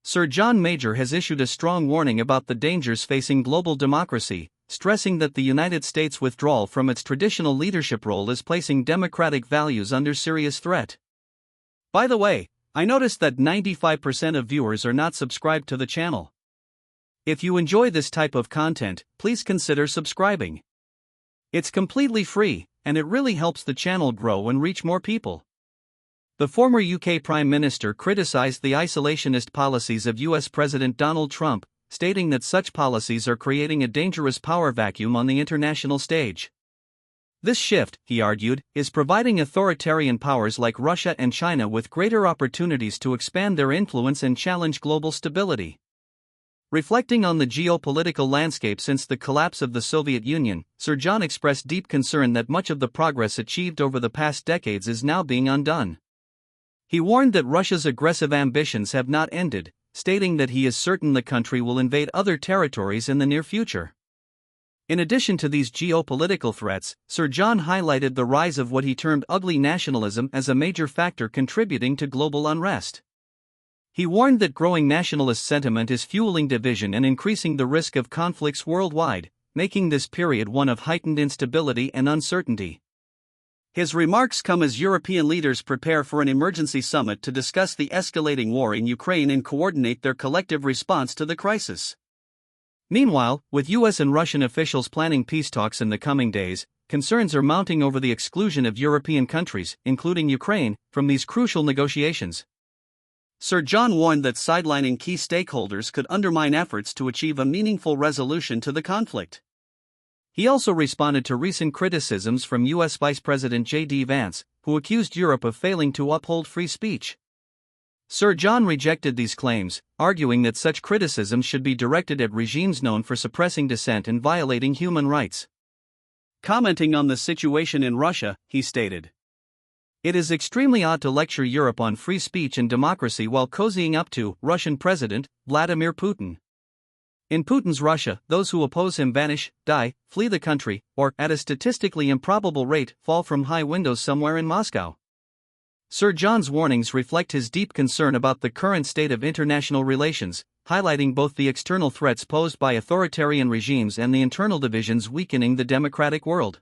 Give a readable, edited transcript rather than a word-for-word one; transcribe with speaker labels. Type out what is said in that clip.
Speaker 1: Sir John Major has issued a strong warning about the dangers facing global democracy, stressing that the United States' withdrawal from its traditional leadership role is placing democratic values under serious threat. By the way, I noticed that 95% of viewers are not subscribed to the channel. If you enjoy this type of content, please consider subscribing. It's completely free, and it really helps the channel grow and reach more people. The former UK Prime Minister criticized the isolationist policies of US President Donald Trump, stating that such policies are creating a dangerous power vacuum on the international stage. This shift, he argued, is providing authoritarian powers like Russia and China with greater opportunities to expand their influence and challenge global stability. Reflecting on the geopolitical landscape since the collapse of the Soviet Union, Sir John expressed deep concern that much of the progress achieved over the past decades is now being undone. He warned that Russia's aggressive ambitions have not ended, stating that he is certain the country will invade other territories in the near future. In addition to these geopolitical threats, Sir John highlighted the rise of what he termed ugly nationalism as a major factor contributing to global unrest. He warned that growing nationalist sentiment is fueling division and increasing the risk of conflicts worldwide, making this period one of heightened instability and uncertainty. His remarks come as European leaders prepare for an emergency summit to discuss the escalating war in Ukraine and coordinate their collective response to the crisis. Meanwhile, with US and Russian officials planning peace talks in the coming days, concerns are mounting over the exclusion of European countries, including Ukraine, from these crucial negotiations. Sir John warned that sidelining key stakeholders could undermine efforts to achieve a meaningful resolution to the conflict. He also responded to recent criticisms from US Vice President J.D. Vance, who accused Europe of failing to uphold free speech. Sir John rejected these claims, arguing that such criticisms should be directed at regimes known for suppressing dissent and violating human rights. Commenting on the situation in Russia, he stated, "It is extremely odd to lecture Europe on free speech and democracy while cozying up to Russian President Vladimir Putin. In Putin's Russia, those who oppose him vanish, die, flee the country, or, at a statistically improbable rate, fall from high windows somewhere in Moscow." Sir John's warnings reflect his deep concern about the current state of international relations, highlighting both the external threats posed by authoritarian regimes and the internal divisions weakening the democratic world.